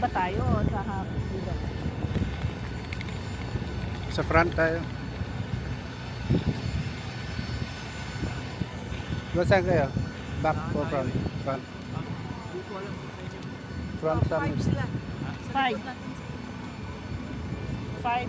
ba tayo o sa hapon? Sa front tayo. Saan kayo? Back o front? Front. Front sa amin. 5. 5.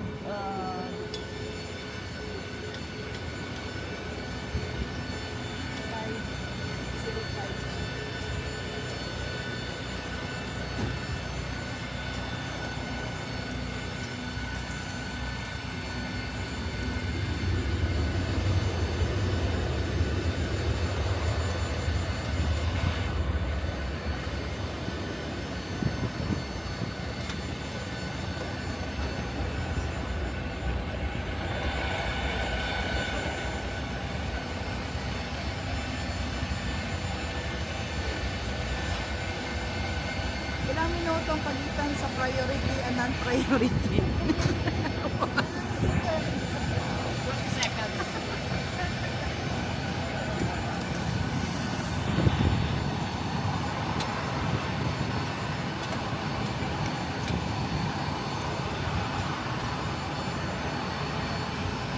Ilang minuto ang pagitan sa priority and non-priority? 20 seconds.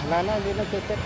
Wala na, hindi na titik.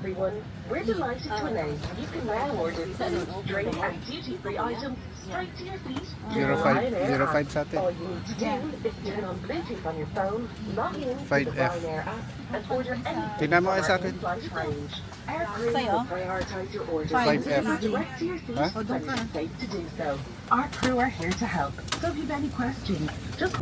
everyone. We're delighted to announce you can now order food, drink and duty-free items straight to your feet. 05 sa atin. All you need to do is turn on Bluetooth on your phone, log in to the 5F. Ryanair app, and order anything Tingnan mo from kayo sa our akin. in-flight range. Our crew Sa'yo? will prioritize your order 5F. direct to your seat Huh? when it's safe to do so. Our crew are here to help. So if you have any questions, just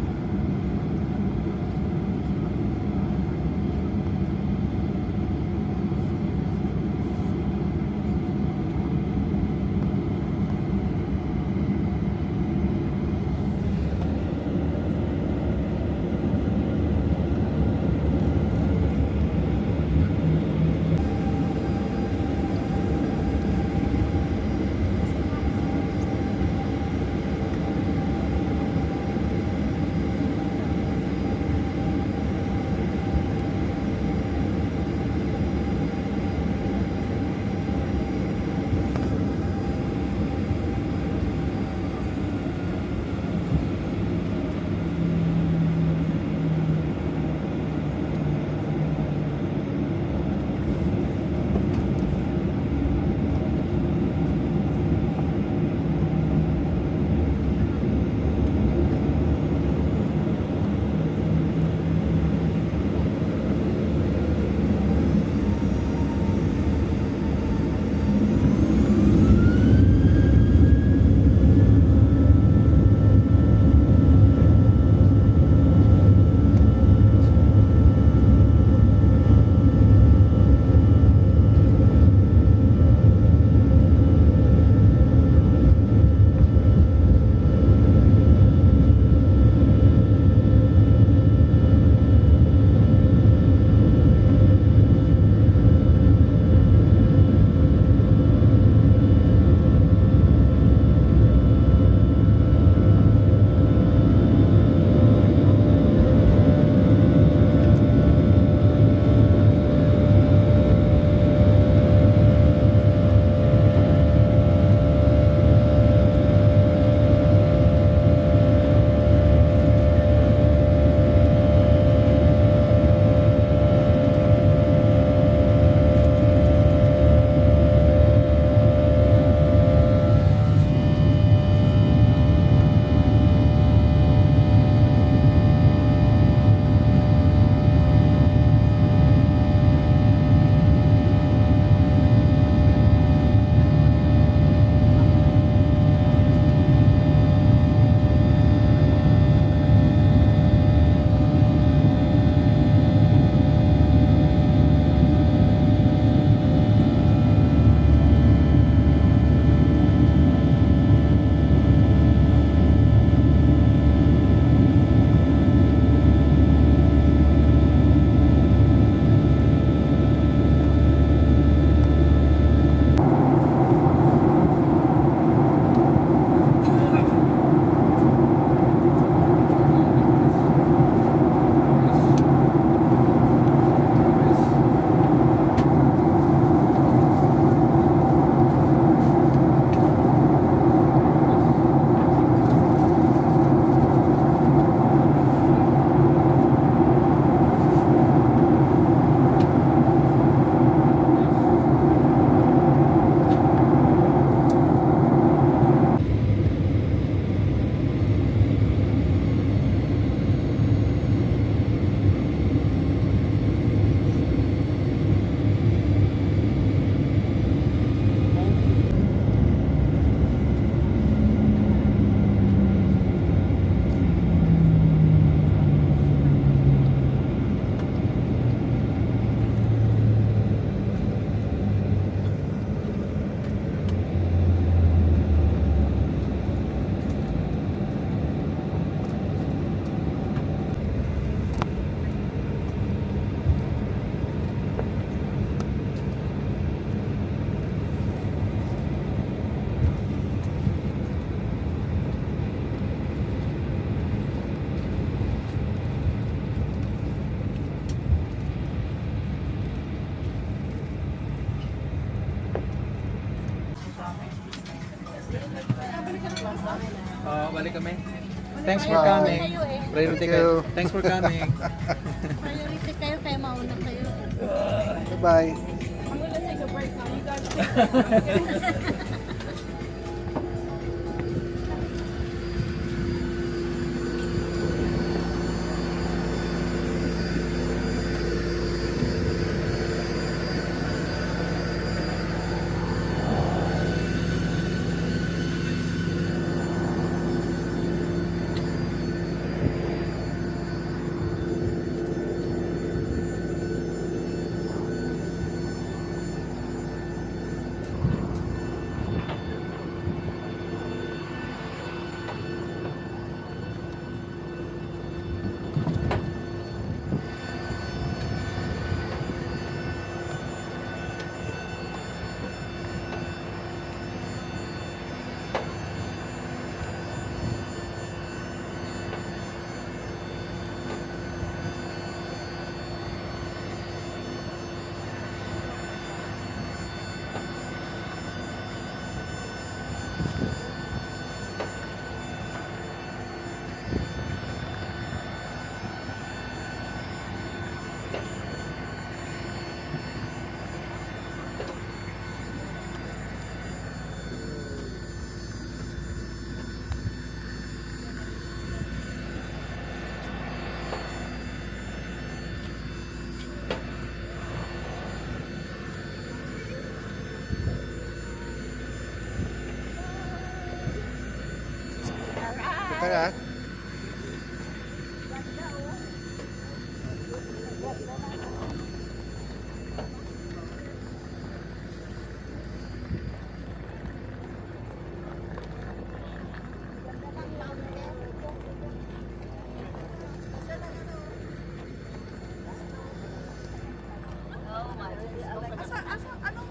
Balik kami. Thanks for coming. Priority Thank kayo. you. Thanks for coming. Priority kayo, kaya mauna kayo. Bye-bye. Kaya,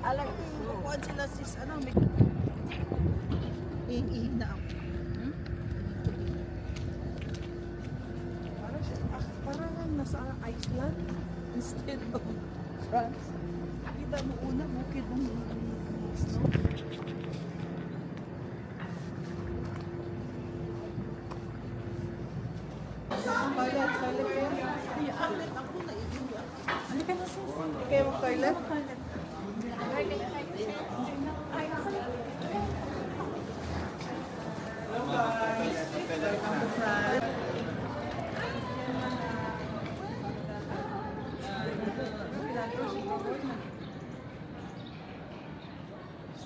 Alam ko, bukuan sila sis, may... Ihing na ako. Parang nasa Iceland instead of France. Kita mo una, bukid ng snow. Toilet. Toilet ako na iiyak. Ano ka na sis? Kayo mag-toilet?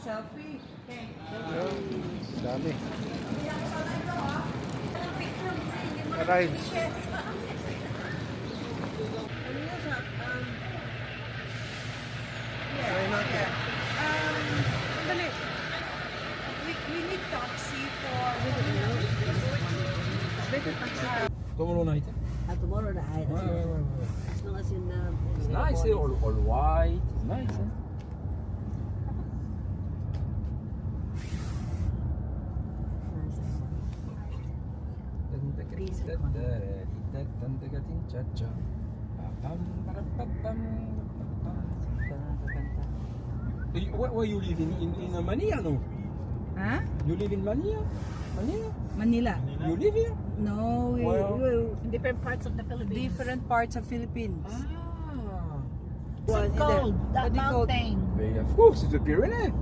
Selfie. dami. Rides. Dali. We need taxi for... Tomorrow night. Tomorrow night. As long as in the... It's nice, all white. It's nice. Where you live in Manila, no? Huh? You live in Manila? Manila. You live here? No, Well- Different parts of the Philippines. different parts of Philippines. Ah. Cold, that What do you call- mountain. Of course, it's the Pyrenees.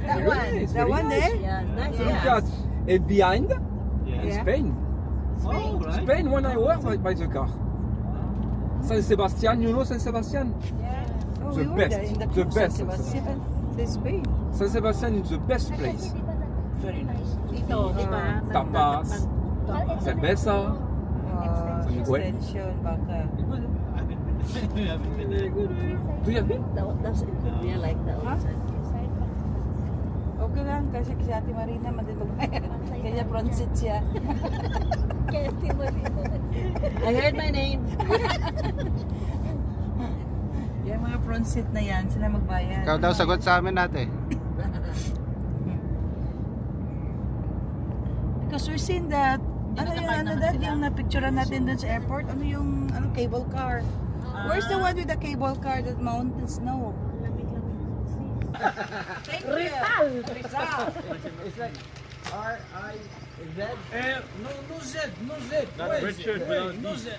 That one. It's That very one nice. there? Yeah, nice. Look Yeah. at it behind in Yeah. Spain. Spain, when I work by the car. San Sebastian, you know San Sebastian? Oh, The we were best, there in the the cruise, San best. Sebastian. Say Spain. San Sebastian is the best place. Very nice. Dito, di ba? Tapas, cerveza. Oh, Miguel. extension, baka. Do you have been? That's it could be like that outside. Okay lang, kasi si Ate Marina magbayad. Kaya pronsit siya. I heard my name. Yung mga pronsit na yan, sila magbayad. Ikaw daw sagot sa amin natin. Because we're seeing that, yung na-picturean natin dun sa airport, cable car. Where's the one with the cable car that mountain snow? Thank you. Rizal. It's like R-I-Z. No Z. Not Richard, no Z.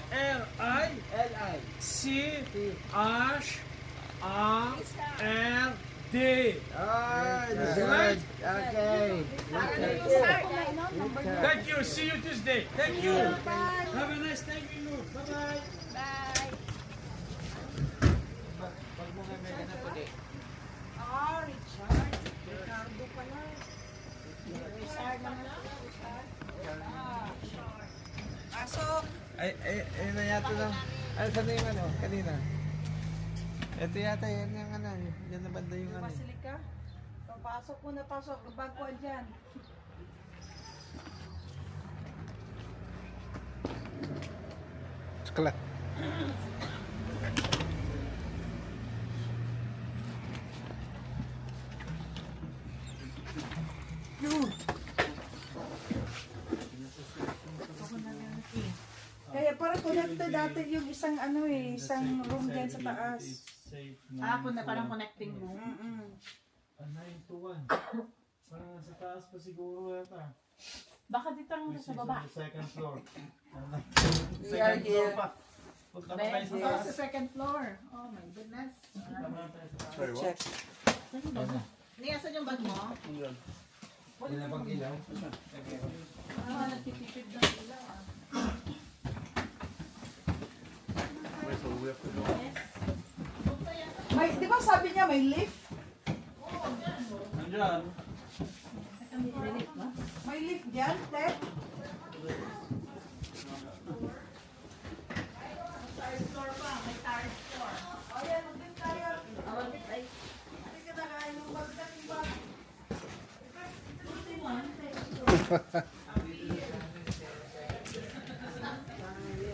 R-I-C-H-R-R-I-D. birthday. Good. Okay. Thank you. See you Tuesday. Thank you. Have a nice time, Minu. Bye-bye. Pasok. Ay, na yata na. Ano, saan na yung ano, kanina? Ito yata, yan yung ano, yan na banda yung ano. Basilika. Pasok muna, pasok. Bagkuan dyan. Sekolah. Kaya para connected dati yung isang ano eh, isang room dyan sa taas. Parang connecting mo. Nine to one. Parang nasa taas pa siguro yata. Baka dito lang sa baba. Second floor. We are here. Punta na tayo sa Baka taas. sa second floor. Oh my goodness. Punta na tayo sa taas. Check. Niyasan yung bag mo? Yan na bang ilaw? Nagtitipid ng ilaw. May, di ba sabi niya may lift? Nandyan. May lift dyan, Ted? Ayan, mag-lift tayo. Hindi ka nakain ng bagdang iba.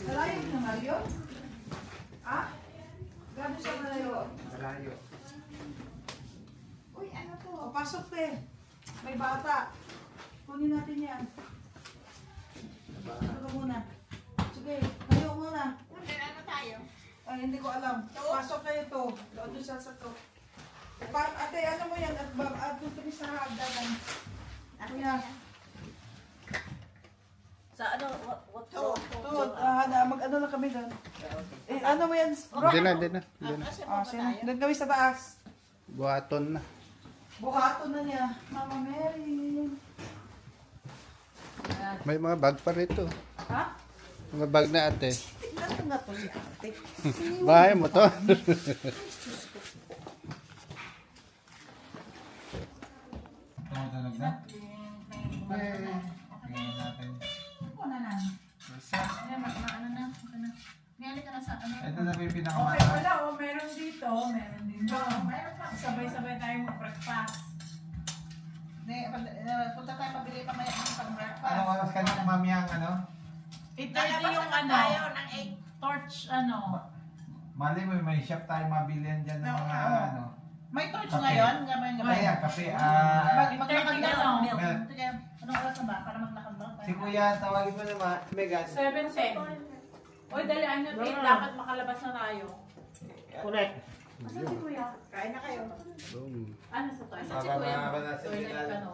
Malayo na Mario? Ha? Gano'n siya malayo? Malayo. Uy, ano to? O, pasok te. May bata. Kunin natin yan. Ito ka muna. Sige, tayo muna. Ano tayo? Ay, hindi ko alam. Pasok kayo to. Doon siya sa to. Ate, ano mo yan? At doon kami sa hagdagan. Kuya. Sa ano, what To, mag-ano na kami doon. Eh, ano mo yan? Hindi na. Sino? Doon kami sa taas. Buhaton na. Buhato na niya. Mama Mary. May mga bag pa rito. Ha? Mga bag na ate. Tingnan ko na to si ate. Bahay mo to. Tumutunog na? Tingnan natin. Ako na lang. Ano na? Mayali ka na sa ano? Ito na po yung Okay, pinakamata. wala. Meron dito. Meron dito. Meron pa. Sabay-sabay tayo mag-breakfast. Punta tayo pabili pa maya ng pang-breakfast. Anong oras ka na mami ang ano? 8:30 yung ano. Tayo ng 8 torch ano. Mali mo, may shop tayo mabilihan dyan ng mga ano. May torch Kape. ngayon? Gabi. Kaya, kape. Maglakad na lang. Mel. Sige, anong oras na ba? Para maglakad ba? Si Kuya, tawagin mo naman. Megan. 7:10. Oy, dali, ano, 8, dapat makalabas na tayo. Correct. Asan si Kuya? Kain na kayo. Boom. Ano sa to? Asan si Baka Kuya? mabanasan din Toilet natin. ano?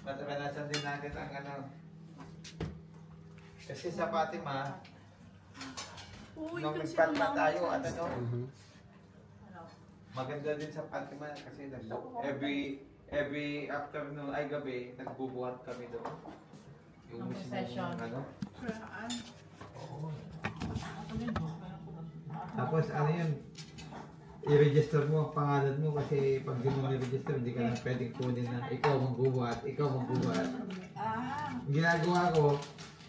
Banasan din natin ang ano. Kasi sa Fatima, nung nagpatma tayo at ano, maganda din sa Fatima kasi every afternoon ay gabi, nagbubuhat kami doon. Yung Ng mismo session. ano. Tapos ano yun, i-register mo ang pangalan mo kasi pag di mo i-register, hindi ka na pwedeng kunin na ikaw magbubuhat. Ang ginagawa ko,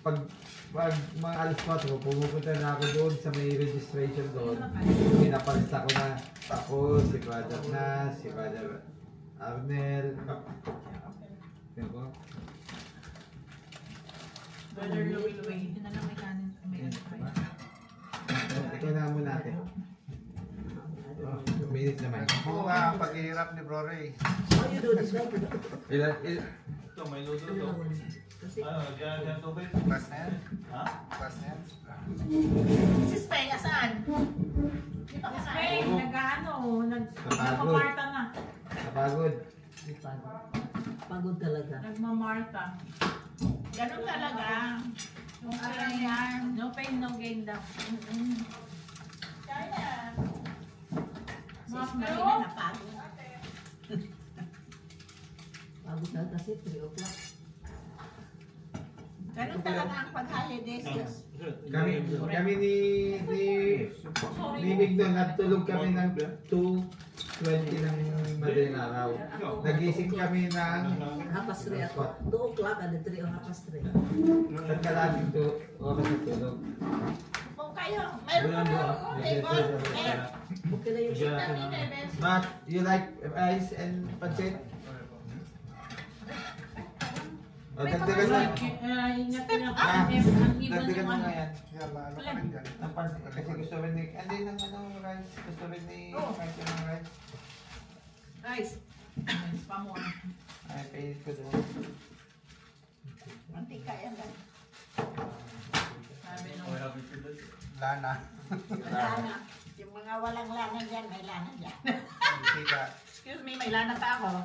pag mga alas 4, pumupunta na ako doon sa may registration doon. Pinapalista ko na ako, si Brother Nas, si Brother Arnel. Diba? Brother Louie. Yun na lang may kanin. Ikaw na muna natin. 2 minutes naman. Oo nga, ang paghihirap ni Bro Ray. Ilan? Ito, may luto to. Ano, diyan tubig? Class na yan? Ha? Class na yan? Si Speng, asaan? Si Speng, nag-ano, Napagod. nagmamarta na. Napagod. Pagod talaga. Nagmamarta. Ganun talaga. Yung parang yan. No pain, no gain daw. Kaya. Mas mahina na pagod. Abot na kasi 3 o'clock. Ganun talaga ang pag-holidays. Yes. Kami ni Mignon, natulog kami ng 2:20 ng madaling araw. Nagising kami ng 3:30 ako. 2 o'clock and 3 o 3:30. nagkalating oras na tulog. Kung kayo, mayroon pa rin table. Okay na yung But you like ice and pancit? O, dagdagan mo. Step up. Dagdagan mo nga yan. Yeah, maano ka rin dyan. Ang pancit. Kasi gusto rin ni... Hindi ng rice. Gusto rin ni... Kahit yung rice. Guys, pamuha. Ay, painit ko doon. Mantika yan lang. Sabi nung Lana. lana. Yung mga walang lana dyan, may lana dyan. Sika. Excuse me, may lana pa ako.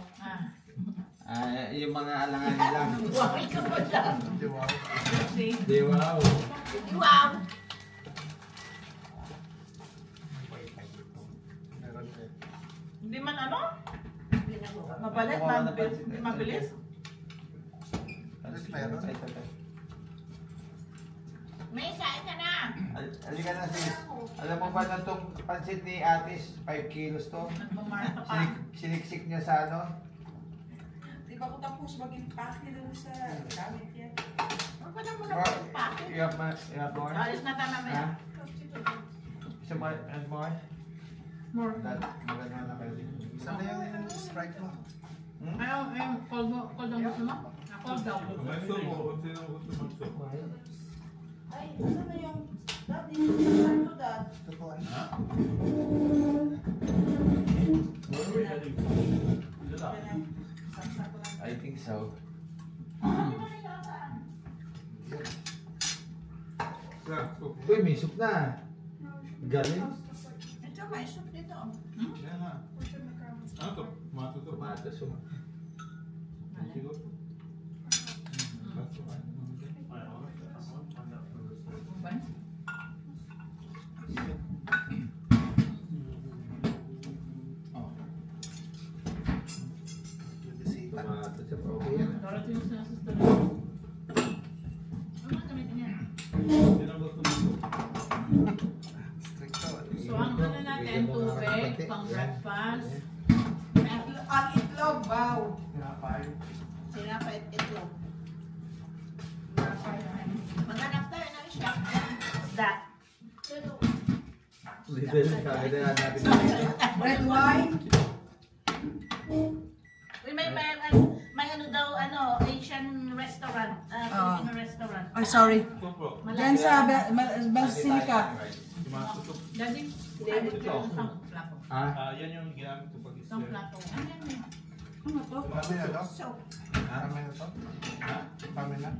Yung mga alanganin lang. Buwari ka pa dyan. Hindi, wow. Di wow. Wow! Meron din. Hindi man ano? Mabalit, mabilis. Alis meron. May kain ka na. Halika na sis. Alam mo ba na itong pansit ni Atis, 5 kilos to? Nagmamarka pa. Siniksik niya sa ano? Di ba ko tapos mag-impake doon sa gamit yan? Huwag ka na muna More? magpapakit. You have more? Alis na tayo mamaya. Ha? Isa more and more? More. Maganda na kayo dito. Saan na yung Sprite mo? Ayaw, cold ang gusto mo? Cold daw. Ay, ano na yung... Dati, ano to dad? Ito po, ano? I think so. Uy, may soup na. Galing. Ito, may soup dito. Tomato soup. Yung bisita. Tomato soup. Okay yan. Darating mo sa sister. Ano ang gamitin niya? Stricto. So, ang ano natin, tubig, pang breakfast. Ang itlog, wow! Sinapay at itlog. Maghanap tayo ng chef. Isda. Little kagad na natin dito. Red wine? Uy, may ano daw, Asian restaurant. Filipino restaurant. Ay, sorry. Diyan sa Basilica. Daddy, sabit ka ng isang plato. Ah? Yan yung ginamit ko pag Isang plato. Ano yan eh? Ano to? Marami na to? So, Marami na to? Marami na?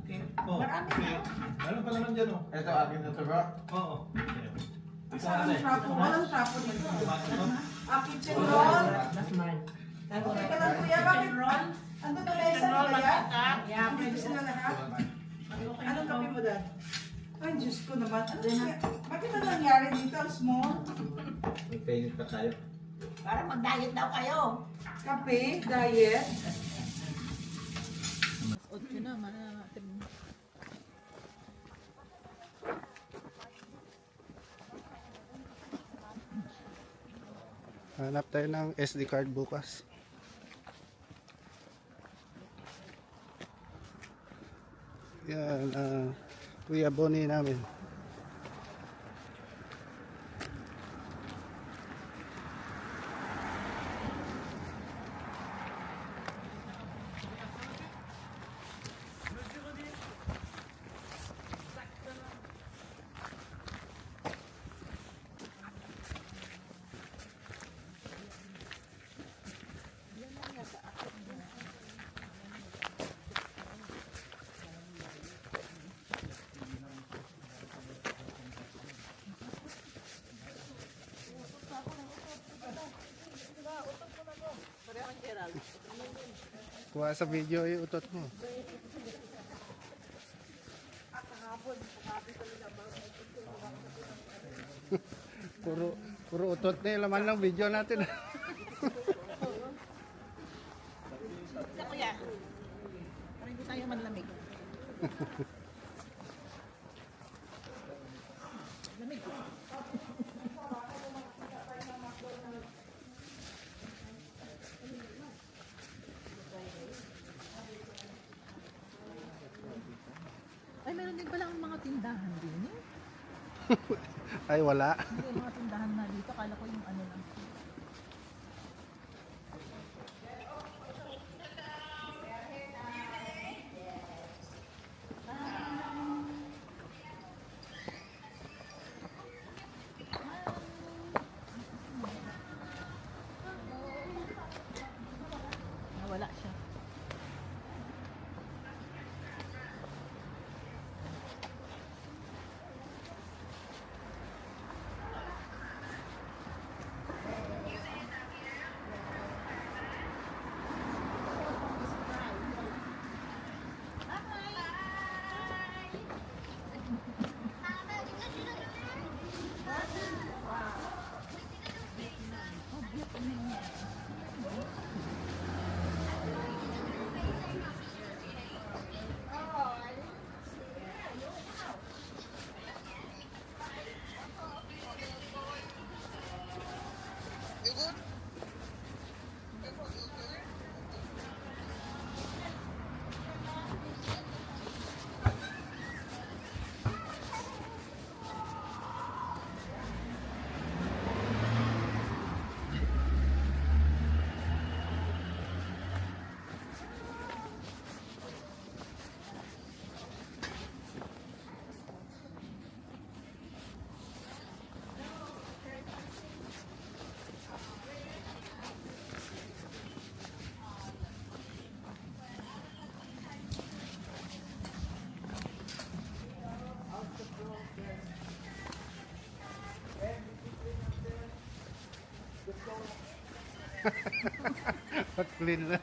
marami na. Meron pa naman dyan, oh. Ito akin na to bro. Oo. Saan ang trapo? Walang trapo dito. Kitchen roll. That's mine. Okay ka lang kuya, bakit? Ando na mesa Roll, nila yan? mantika. Yeah, Dito sila lahat? Anong kape mo dad? Ay, Diyos ko naman. Bakit ano nangyari dito? Ang small? May painit pa tayo. Para mag-diet daw kayo. Kape? Diet? Hanap tayo ng SD card bukas. Yan, Kuya Bonnie namin. Kuha sa video yung utot mo. puro utot na yung laman ng video natin. Sa kuya. Ay, meron din pala ang mga tindahan din eh. Ay, wala. Hindi, mga tindahan na dito. Kala ko yung ano lang. Nawala siya. Clean na.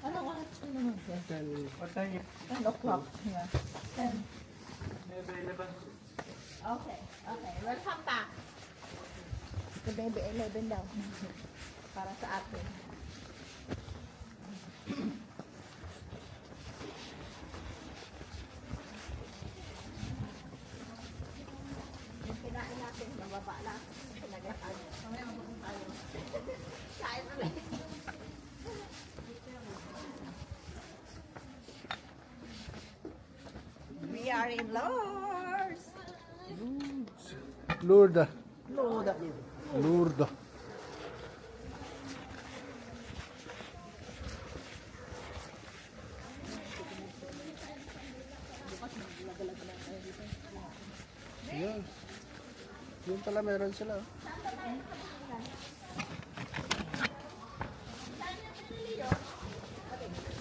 Anong oras na naman siya? 10 o'clock. Yeah. 10. Okay. Okay. Welcome back. The baby 11 daw. Para sa atin. Yung kinain natin, mababa lang. Pinagataan. Mamaya mabupunta tayo. Kain ulit. We are in Lourdes. Lourdes. Lourdes. Lourdes. Yes. Yun pala meron sila. Oh.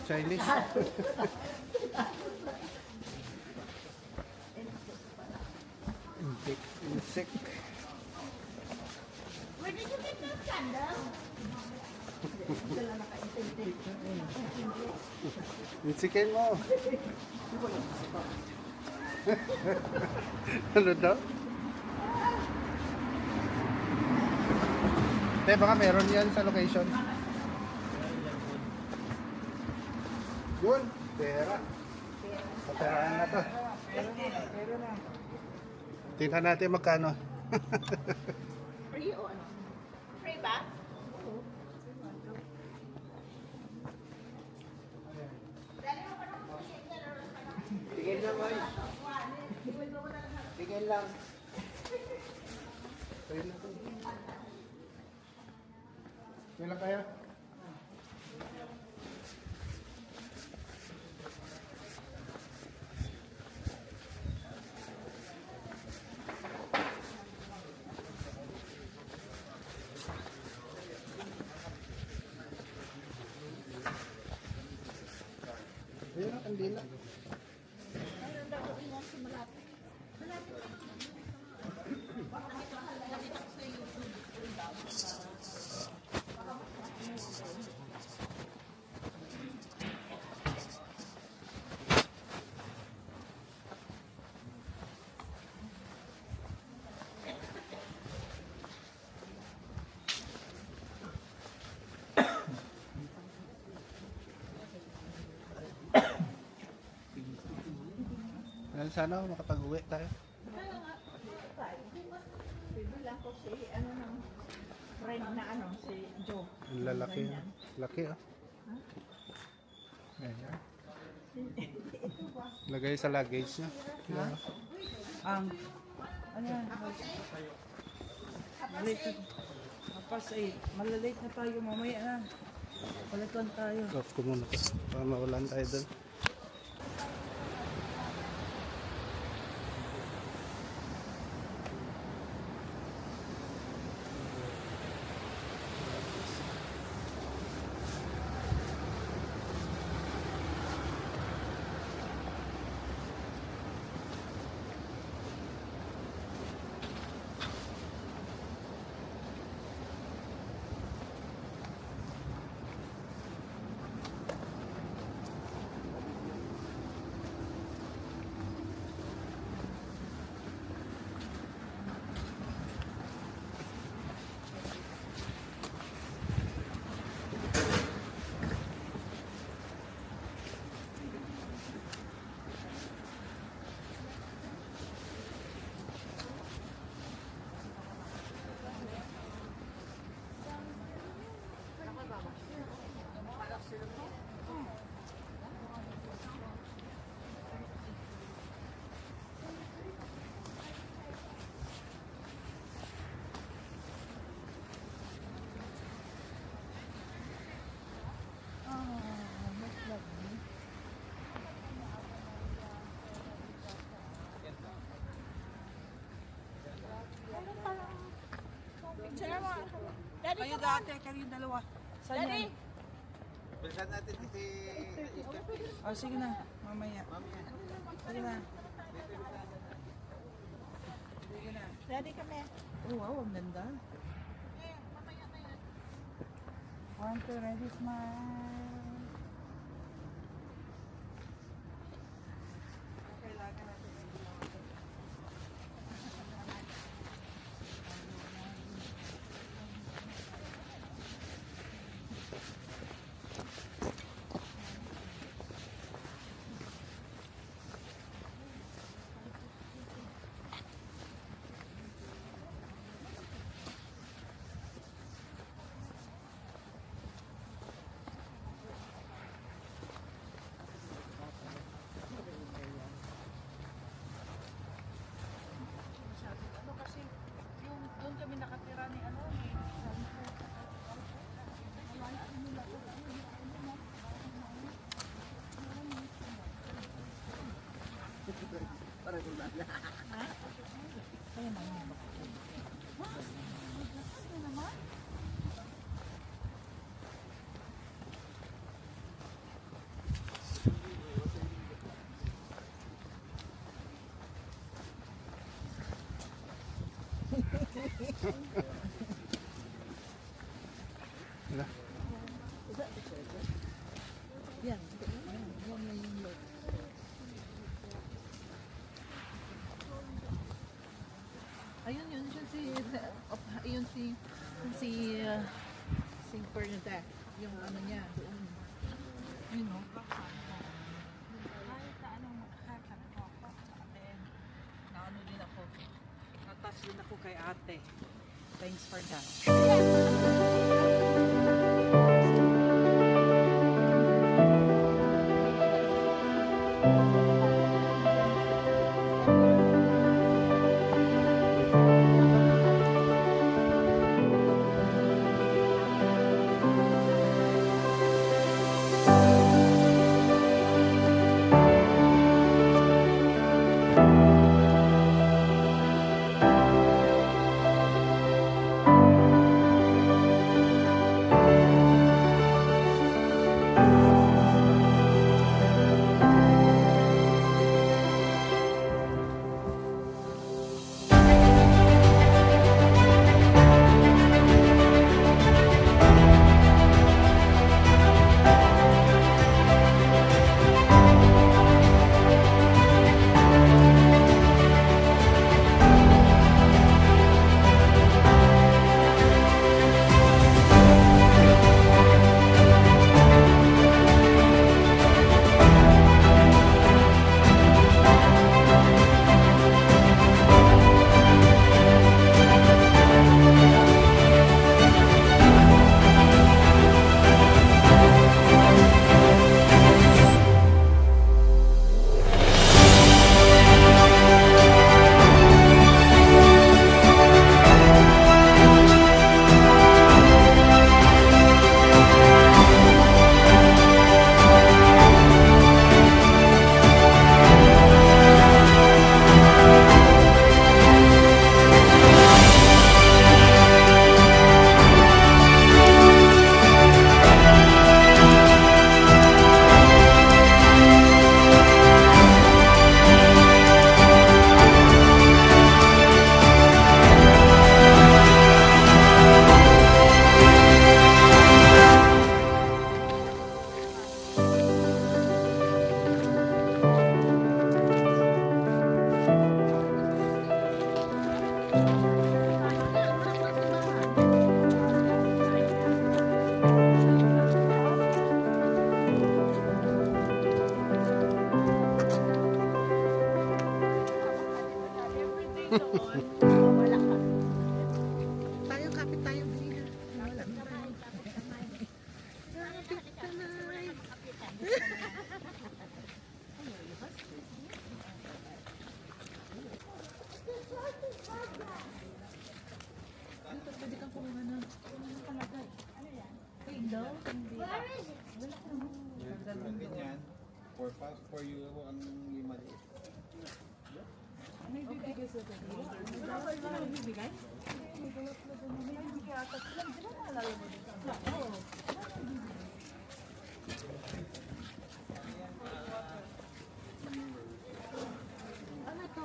Chinese. Insect. Where did you get those candles? Insikin mo. Ano daw? Baka meron yan sa location. Yun, pera. Paperahan na to. Tingnan natin magkano. Free o ano? Free ba? Tingin lang, boy. Tingin lang. Kailan kaya? Ayun ang kandila. Mayroon daw doon yan sa malapit. Sana makapag-uwi tayo. Bibilang ko si ano ng friend na ano, si Joe. Ang lalaki. Laki ah. Ayan. Lagay sa luggage niya. Yan. Ano yan? Late na. Tapos malalate na tayo mamaya na. Balikan tayo. Off ko muna to. Para maulan tayo doon. Kayo dati, kayo dalawa. Saan yan? Bilisan natin si... Oh, sige na. Mamaya. Sige na. Sige na. Ready kami. Oh, wow, ang ganda. One, two, ready, smile. Kailangan natin yung ginawa. Ano kasi, yung doon kami nakatira ni ano, ni sabi ko, Wala. yan, yan na yung look. Ayun yun si yun si si Bernadette, yung ano niya doon. You know, kahit na anong makakakala ko ako sa atin, naano din ako, natas din ako kay ate. Thanks for that. Ganyan. For you ang yung maliit. May bibigay sa tabi. May bibigay? May bibigay ata. Di ba naalala mo dito? Oo. Ano ito?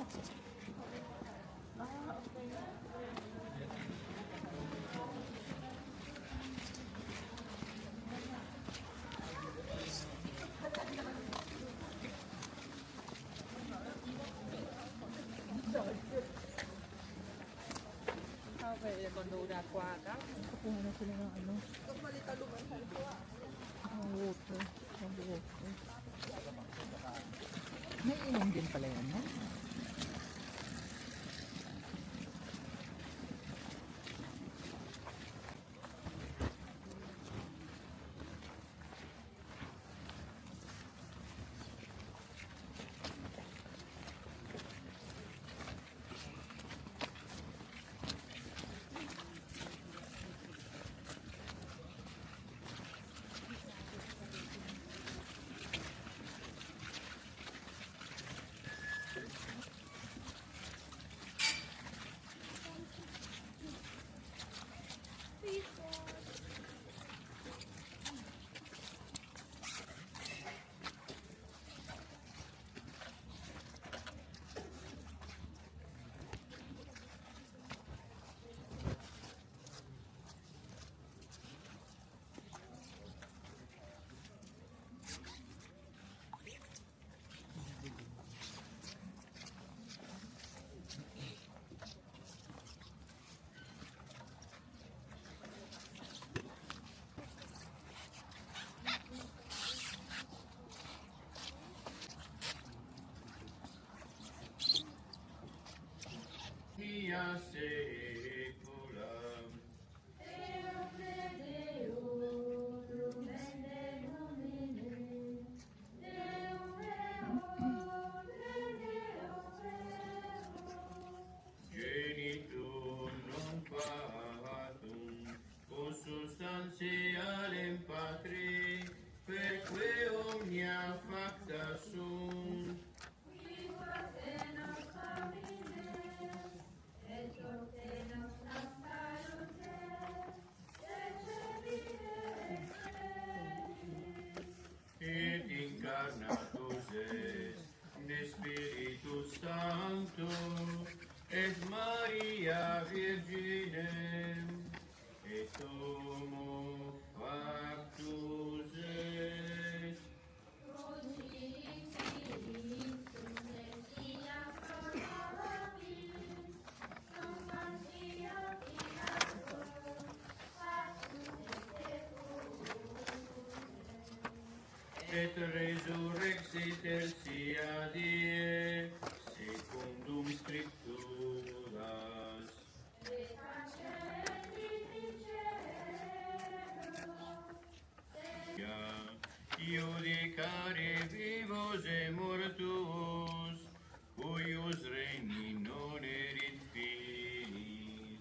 Ah, okay. Okay, kondo na kwa ka. Kukuha na sila ng ano. Ang water. Ang water. May inom din pala yan, no? Via seculam. Genitum non fatum, consubstantialem Patri, perque omnia facta sunt. Et incarnatus est de Spiritus Sancto, et Maria Virginem, et homo factus est. Et resurrexit tertia die, secundum scripturas. Iudicare vivos et mortuos, cuius regni non erit finis.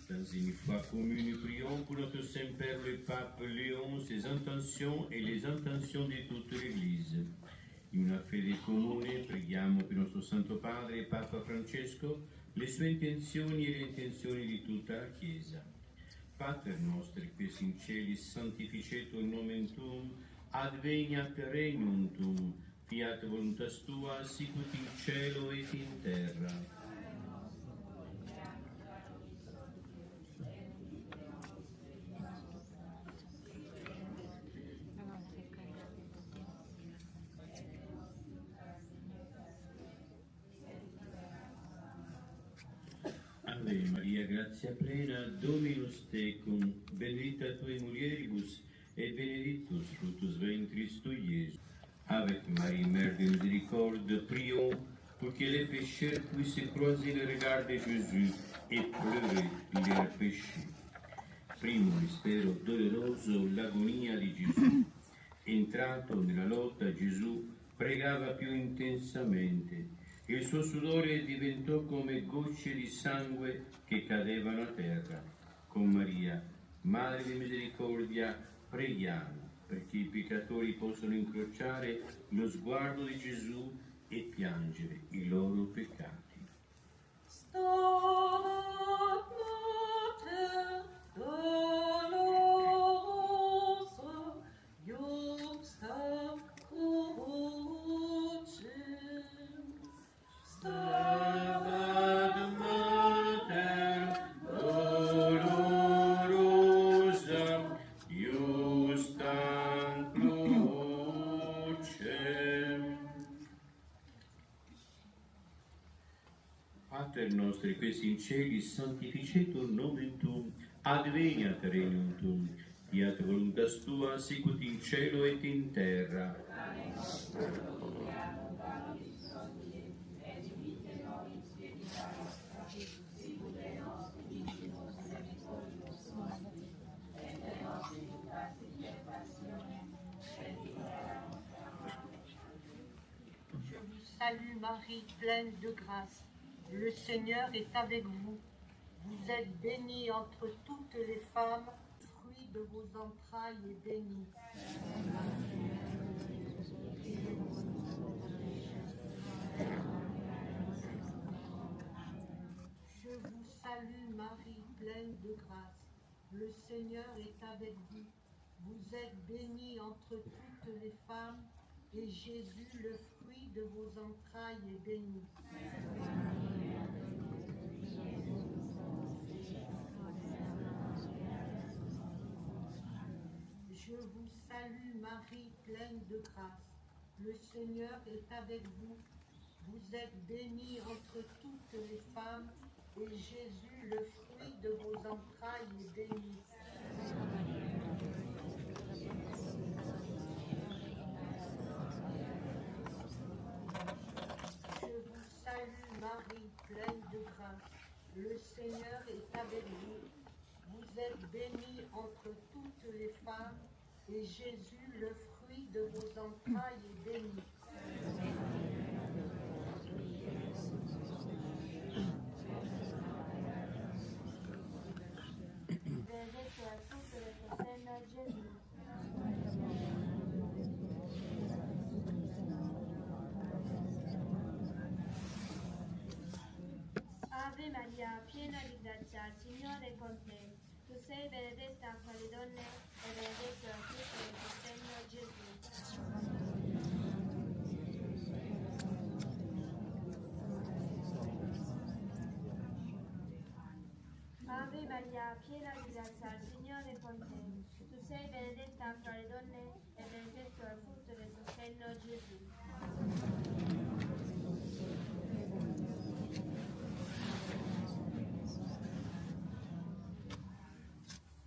Dans une foi commune, nous prions pour notre Saint-Père le Pape Léon, ses intentions et les intentions di tutta l'Église. In una fede comune preghiamo per il nostro Santo Padre Papa Francesco le sue intenzioni e le intenzioni di tutta la Chiesa. Pater nostri, qui in celis, sanctificetur nomen tuum, adveniat regnum tuum, fiat voluntas tua, sicut in cielo et in terra. Ave Maria, grazia plena, Dominus tecum, benedicta tui mulieribus, et benedictus fructus ventris tui, Iesus. Ave Maria, Mère de miséricorde, prions pour que les pécheurs puissent croiser le regard de Jésus et pleurer leurs péchés. primo mistero doloroso, l'agonia di Gesù. Entrato nella lotta, Gesù pregava più intensamente. Il suo sudore diventò come gocce di sangue che cadevano a terra. Con Maria, Madre di Misericordia, preghiamo perché i peccatori possano incrociare lo sguardo di Gesù e piangere i loro peccati. Stabat Mater dolorosa, iustam crucem. Pater nostri, qui in cieli, sanctificetur nomen tuum, adveniat regnum tuum, fiat voluntas tua, sicut in cielo et in terra. Salut Marie, pleine de grâce. Le Seigneur est avec vous. Vous êtes bénie entre toutes les femmes. Le fruit de vos entrailles est béni. Je vous salue Marie, pleine de grâce. Le Seigneur est avec vous. Vous êtes bénie entre toutes les femmes. Et Jésus, le fruit de vos entrailles, est béni. Je vous salue Marie, pleine de grâce. Le Seigneur est avec vous. Vous êtes bénie entre toutes les femmes. Et Jésus, le fruit de vos entrailles, est béni. Marie, pleine de grâce, le Seigneur est avec vous. Vous êtes bénie entre toutes les femmes, et Jésus, le fruit de vos entrailles, est béni. Benedetto è il frutto del tuo seno, Gesù. Ave Maria, piena di grazia, il Signore è con te. Tu sei benedetta fra le donne e benedetto è il frutto del tuo seno, Gesù. Ave Maria, piena di grazia, il Signore è con te. Tu sei benedetta fra le donne e benedetto è il frutto del tuo seno, Gesù.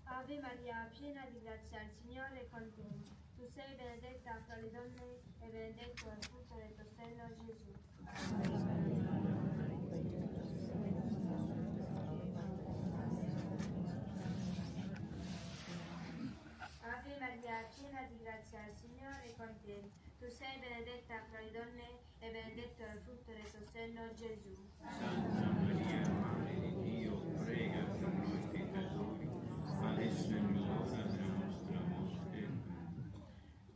Ave Maria, piena di grazia, il Signore è con te. Tu sei benedetta fra le donne e benedetto è il frutto del tuo seno, Gesù. Ave Maria, piena di grazia, il Signore è con te. Tu sei benedetta fra le donne e benedetto è il frutto del tuo seno, Gesù. Santa Maria, Madre di Dio, prega per noi peccatori, adesso è l'ora della nostra morte.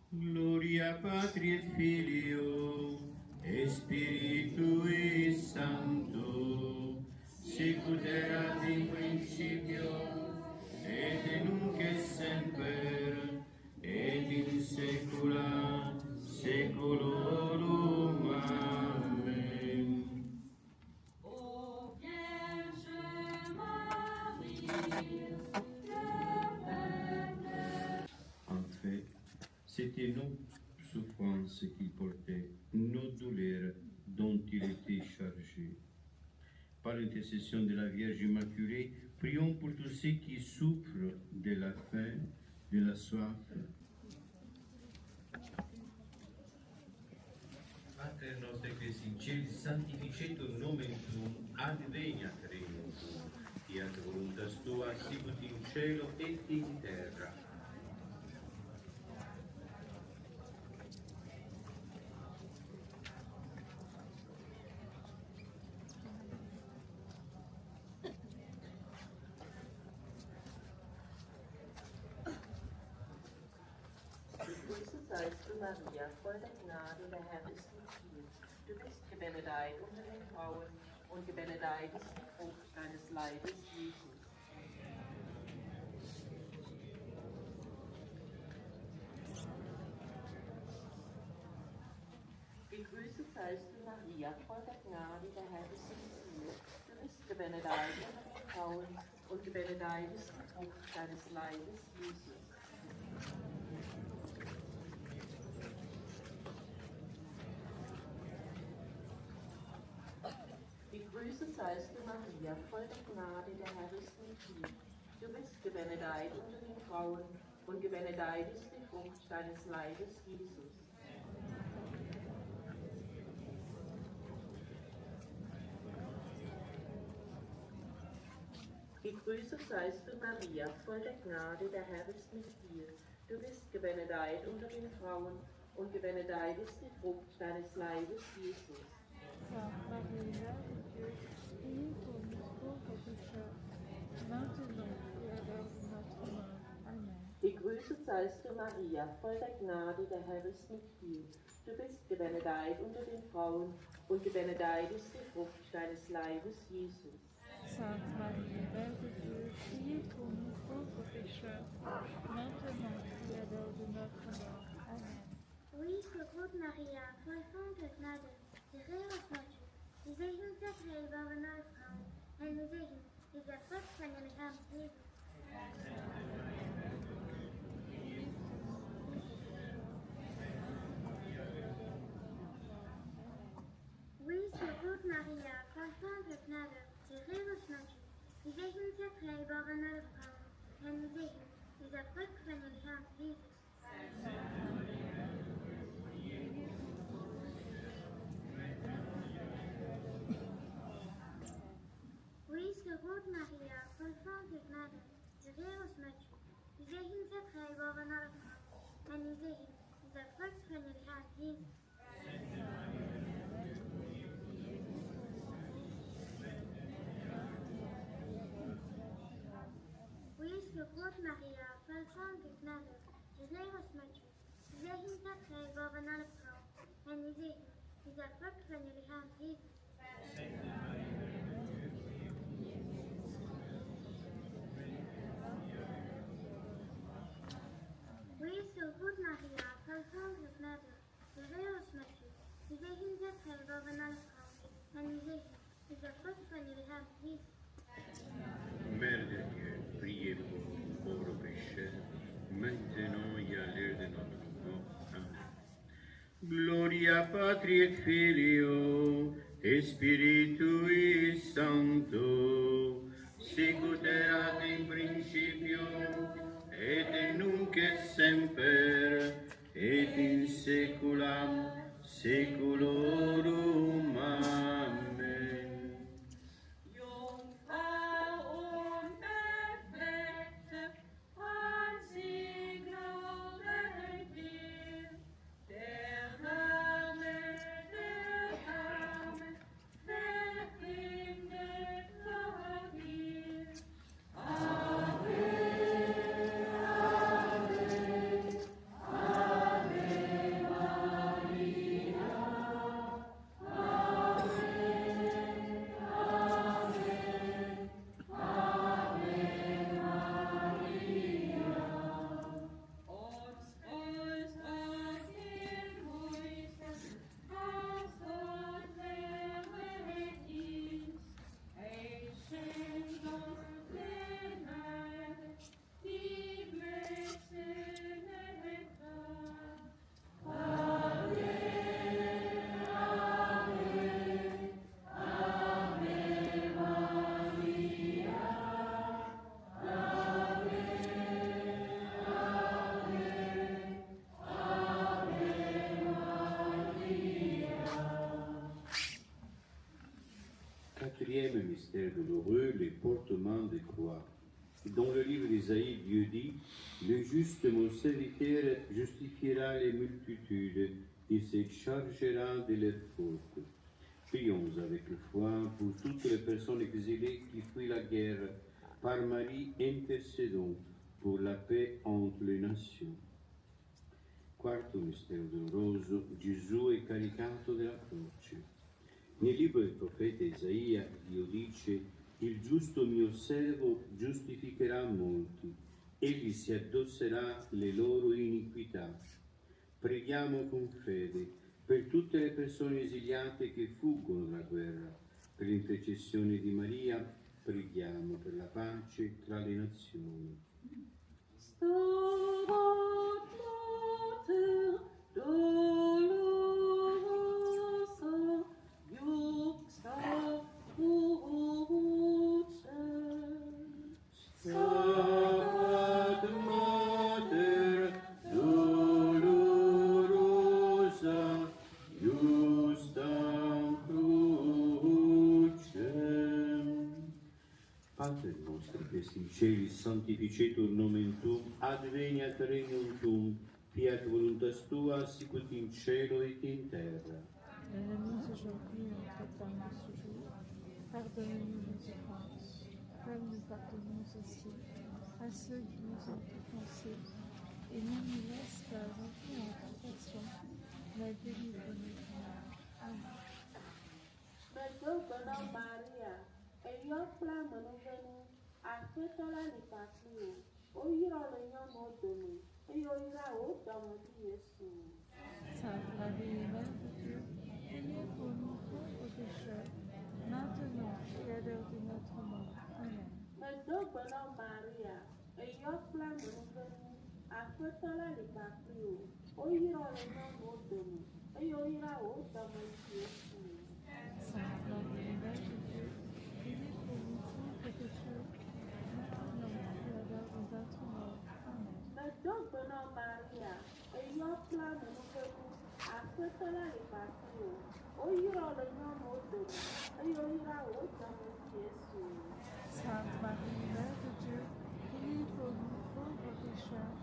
Gloria Patri et Filio e Spiritui Sancto, sicut erat in principio et nunc et semper et in saecula saeculorum. Amen. En fait, c'était nos souffrances qu'il portait, nos douleurs dont il était chargé. Par l'intercession de la Vierge Immaculée, prions pour tous ceux qui souffrent de la faim, de la soif. Pater noster qui es in cieli, sanctificetur nomen tuum, adveniat regnum tuum. fiat voluntas tua, sicut in cielo et in terra. Gegrüßet seist du, Maria, voll der Gnade, der Herr ist mit dir. Du bist gebenedeit unter den Frauen und gebenedeit ist die Frucht deines Leibes, Jesus. Gegrüßet seist du, Maria, voll der Gnade, der Herr ist mit dir. Du bist gebenedeit unter den Frauen und gebenedeit ist die Frucht deines Leibes, Jesus. Gegrüßet seist du, Maria, voll der Gnade, der Herr ist mit dir. Du bist gebenedeit unter den Frauen und gebenedeit ist die Frucht deines Leibes, Jesus. Gegrüßet seist du, Maria, voll der Gnade, der Herr ist mit dir. Du bist gebenedeit unter den Frauen und gebenedeit ist die Frucht deines Leibes, Jesus. Gegrüßet seist du, Maria, voll der Gnade, der Herr ist mit dir. Du bist gebenedeit unter den Frauen und gebenedeit ist die Frucht deines Leibes, Jesus. Sainte Marie, Mère de Dieu, priez pour nous pauvres pécheurs, maintenant et à l'heure de notre mort. Amen. Luis Gerut Maria, voll von der Gnade, der Herr ist mit dir. Gesegnet der Trägerin aller Frauen, und gesegnet ist der Frucht von deines Leibes, Jesus. Luis Gerut Maria, voll von der Gnade, der Herr ist mit dir. Gesegnet der Trägerin aller Frauen, und gesegnet ist der Frucht von deines Leibes, Jesus. Luis Gerut Maria, voll von der Gnade, der Herr ist mit dir. Gesegnet der Trägerin aller Frauen, und gesegnet ist der Frucht von deines Leibes, Jesus. Luis Gerut Maria, voll von der Gnade, der Herr ist mit dir. Gesegnet der Trägerin aller Frauen, und gesegnet ist der Frucht von deines Leibes, Jesus. Luis Gerut Maria, voll von der Gnade, der Herr ist mit dir. Gesegnet der Trägerin aller Frauen, und gesegnet ist der Frucht von deines Leibes, Jesus. Mère de Dieu, priez pour nous pauvres pécheurs, maintenant et à l'heure de notre mort. Amen. Gloria Patri et Filio, et Spiritui Sancto, sicut erat in principio, et nunc et semper, et in saecula saeculorum. Amen. Amen. Dieu dit, le juste mon serviteur justifiera les multitudes, il se chargera de leurs fautes. Prions avec foi pour toutes les personnes exilées qui fuient la guerre. Par Marie, intercédons pour la paix entre le nations. Quarto mistero doloroso, Gesù è caricato della croce. Nel libro del profeta Isaia, Dio dice, il giusto mio servo giustificherà molti, egli si addosserà le loro iniquità. Preghiamo con fede per tutte le persone esiliate che fuggono dalla guerra, per l'intercessione di Maria, preghiamo per la pace tra le nazioni. Stabat Mater dolorosa, juxta crucem. Stabat Mater dolorosa, justam crucem. Pater nostro che esti in cieli, sanctificetur nomen tuum, adveniat regnum tuum, fiat voluntas tua, sicut in cielo et in terra. Donne-nous aujourd'hui notre pain de ce jour. Pardonne-nous nos offenses, comme nous pardonnons aussi à ceux qui nous ont offensés. Et ne nous laisse pas entrer en tentation, mais délivre-nous du mal. Amen. Medogana Maria, eyo flamme no venu, afetola ni patrio, oyira le nyomo domi, eyo ira o domo di Yesu. Sainte Marie, Mère de Dieu, priez pour nous pauvres pécheurs, maintenant et à l'heure de notre mort. Amen. Medogana Maria, eyo flamme no venu, afetola ni patrio, oyira le nyomo domi, eyo ira o domo di Yesu. Sainte Marie, Mère de Dieu, priez pour nous pauvres pécheurs, maintenant et à l'heure de notre mort. Amen. Medogana Maria, eyo flamme no venu, afetola ni patrio, oyira le nyomo domi, eyo ira o domo di Yesu. Sainte Marie, Mère de Dieu, priez pour nous pauvres pécheurs,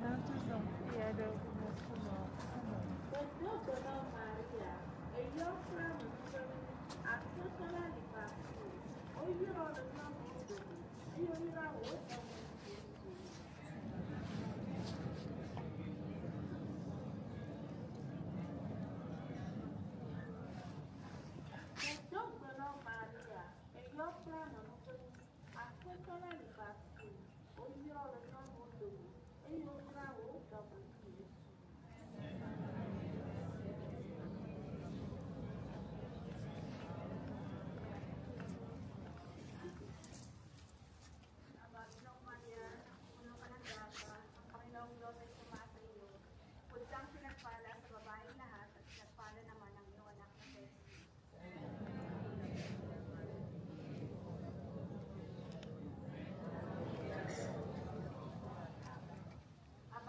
maintenant et à l'heure de notre mort. Amen. Medogana Maria, eyo flamme no venu, afetola ni patrio, oyira le nyomo domi, eyo ira o domo di Yesu. Medogana Maria, eyo flamme no venu, afetola ni patrio, oyira le nyomo domi, eyo ira o domo di Yesu.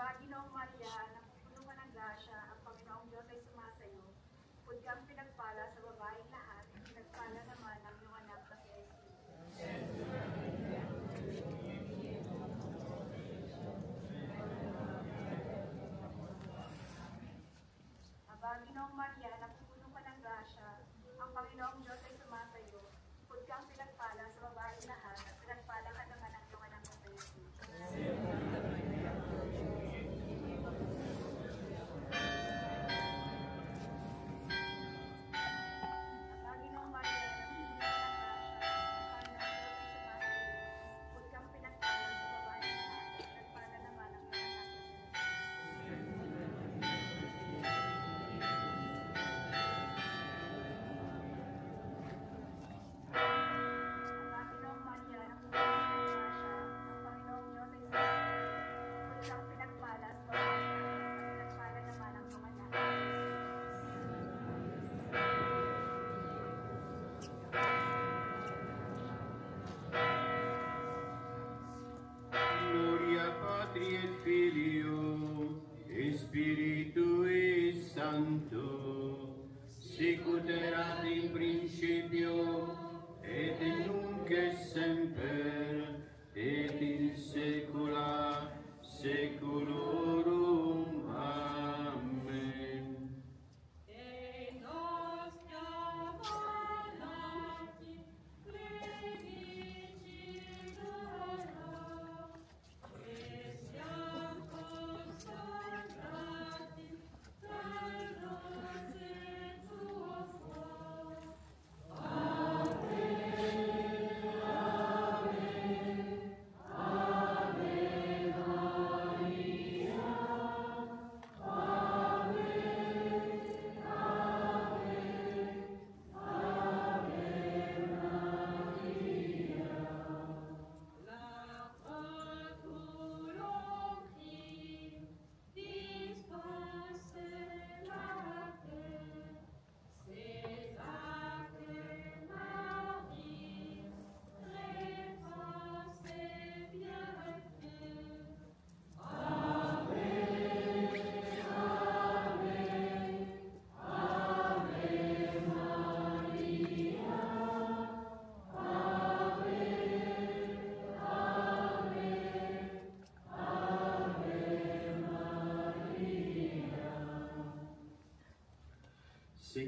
Panginoong Maria, napupuno ka ng grasya, ang Panginoong Diyos ay sumasayo. Pud kang pinagpala sa babaeng lahat, pinagpala naman ang iyong anak na si Jesus. Panginoong Maria, napupuno ka ng grasya, ang Panginoong Diyos ay sumasayo. Pud kang pinagpala sa babaeng lahat, at pinagpala ka naman ang iyong anak na si Jesus.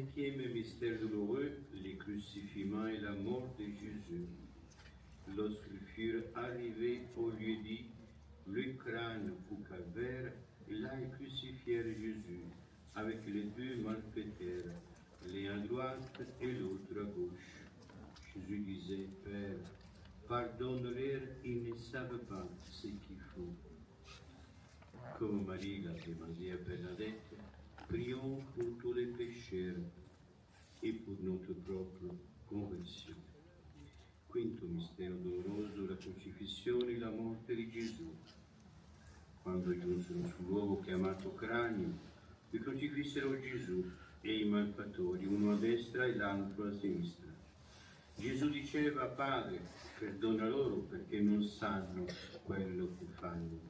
5e mystère douloureux, les crucifiements et la mort de Jésus. Lorsqu'ils furent arrivés au lieu dit, le crâne au calvaire, là ils crucifièrent Jésus avec les deux malfaiteurs, l'un à droite et l'autre à gauche. Jésus disait, Père, pardonne-leur, ils ne savent pas ce qu'ils font. Comme Marie l'a demandé à Bernadette, prions pour tous les pécheurs et pour notre propre conversion. Quinto mistero doloroso, la crocifissione e la morte di Gesù. Quando giunsero sul luogo chiamato Cranio, vi crocifissero Gesù e i malfattori, uno a destra e l'altro a sinistra. Gesù diceva, Padre, perdona loro perché non sanno quello che fanno.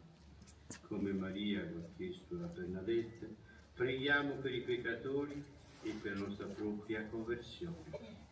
Come Maria lo ha chiesto a Bernadette, preghiamo per i peccatori e per la nostra propria conversione.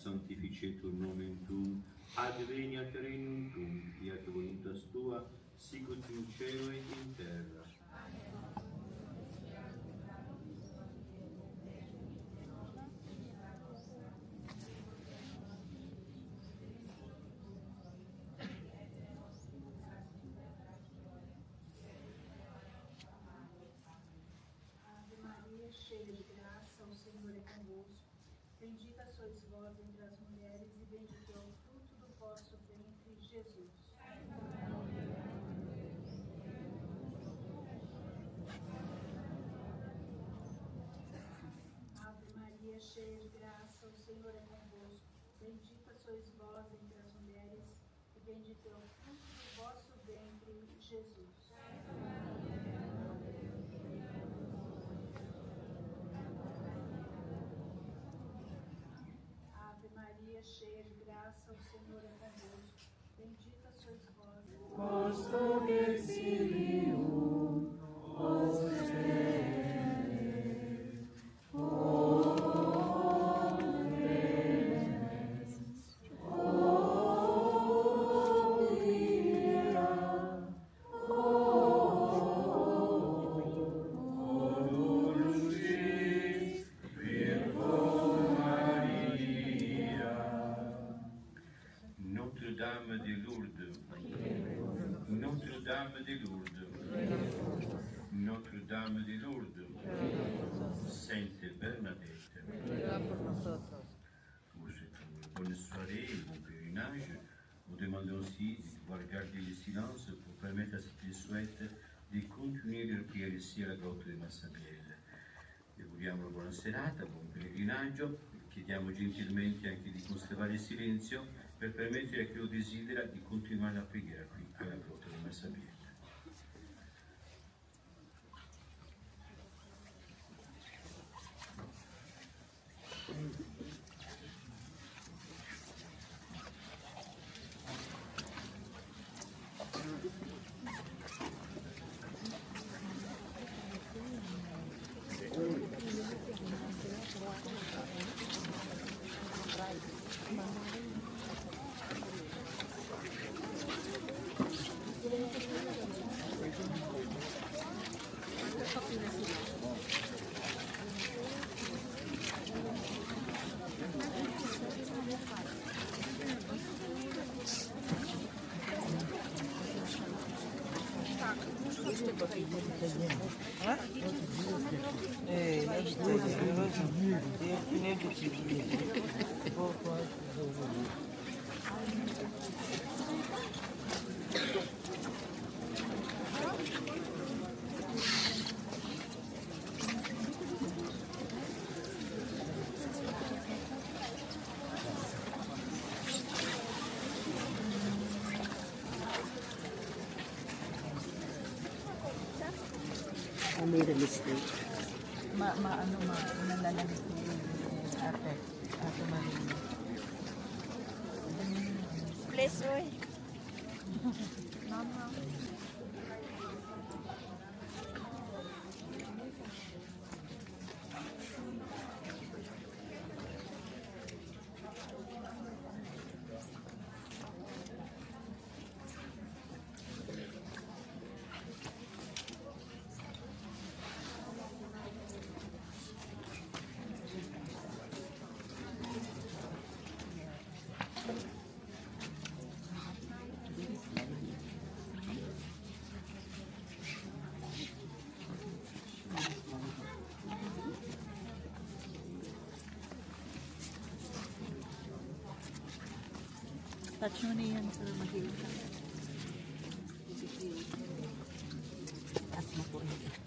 Sanctificetur nomen tuum, adveniat regnum tuum, fiat voluntas tua, sicut in cielo et in terra. Ave Maria, cheia de graça, o Senhor é convosco. Bendita sois vós entre as mulheres e bendito é o fruto do vosso ventre, Jesus. Ave Maria, cheia de graça, o Senhor é convosco. Bendita sois vós entre as mulheres e bendito é o fruto do vosso ventre, Jesus. Cheia de graça, o Senhor é convosco. Bendita sois vós. Posto que exilium, Notre-Dame de Lourdes, Notre-Dame de Lourdes, Notre-Dame de Lourdes, Sainte Bernadette. Pour cette bonne soirée et bon pèlerinage, nous demandons aussi de pouvoir garder le silence pour permettre à ceux qui le souhaitent di continuare le priere ici alla grotta di Massabielle. Vi auguriamo una buona serata, buon pellegrinaggio, chiediamo gentilmente anche di conservare il silenzio per permettere a chi lo desidera di continuare la preghiera qui alla grotta di Massabielle. I made a mistake. Nalalamig ko yun. Ate. Ate Marina. Please, oy. Mama. Touch mo na yan para mag-heal ka. Taas mo po yun.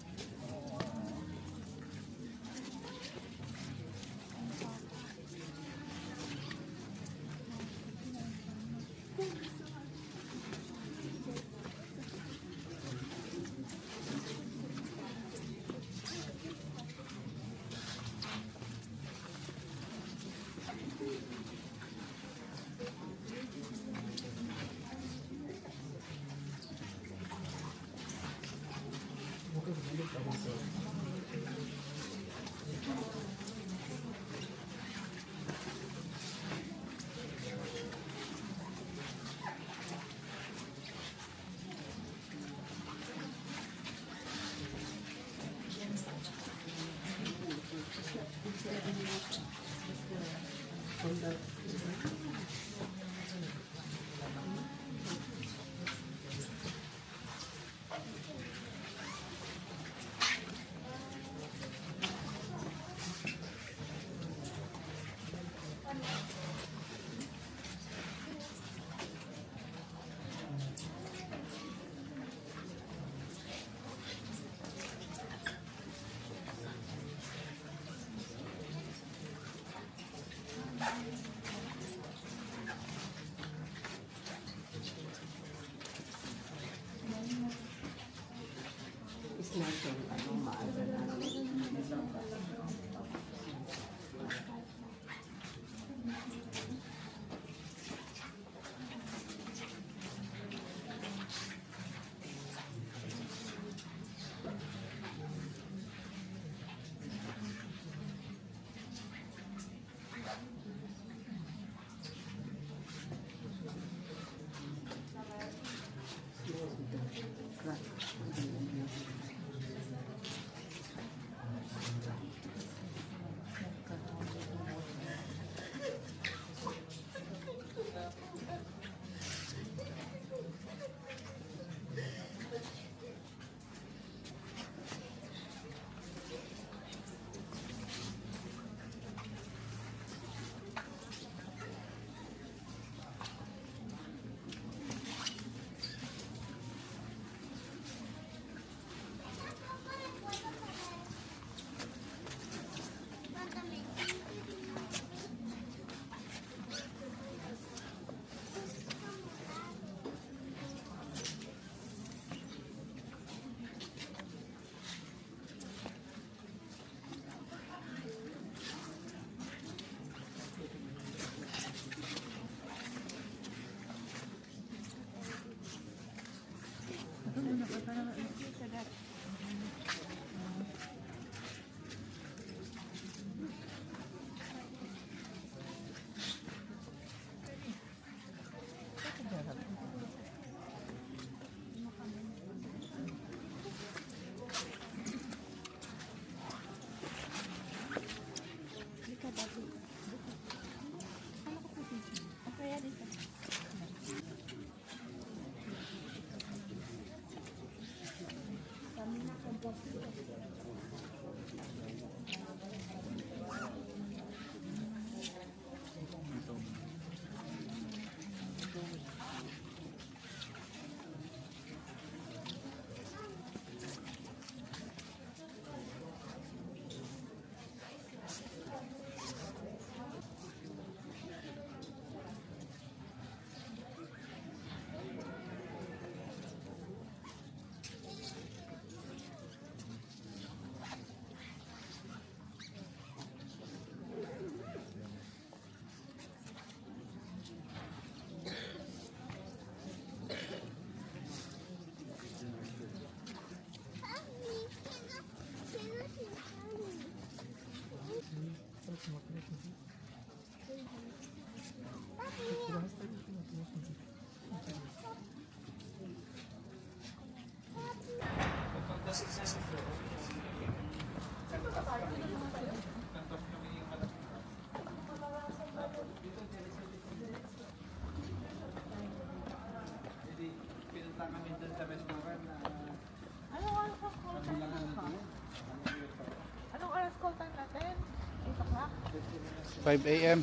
5 a.m.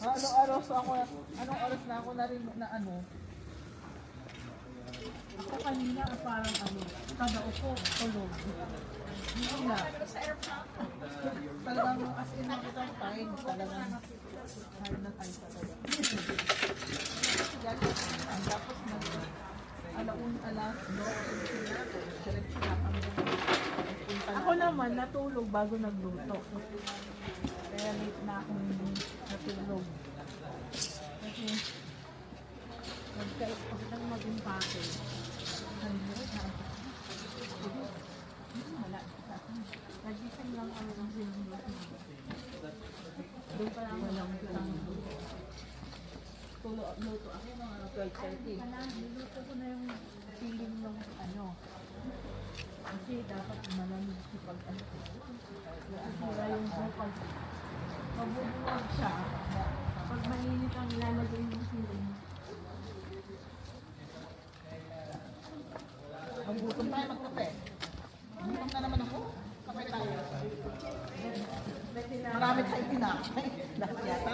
Anong oras na ako na rin na ano? Ako kanina parang kada upo, tulog. Hindi na. Talagang as in nakita time. Talagang hard na time talaga. Tapos alas 2, diretso na kami. Ako naman natulog bago nagluto. Kaya late na akong natulog. Kasi nagkait ako ng mag-impake. Wala. Nagising lang kami ng sinundo. Doon pa lang walang luto ako mga 12:30. Niluto ko na yung feeling ng kasi dapat malamig pag mura yung pag mabubuwag siya. Pag mainit ang ilalagay ng feeling. Ang gutom tayo magkape. Gutom na naman ako. Kape tayo. Marami tayong pinakay. Lahat yata.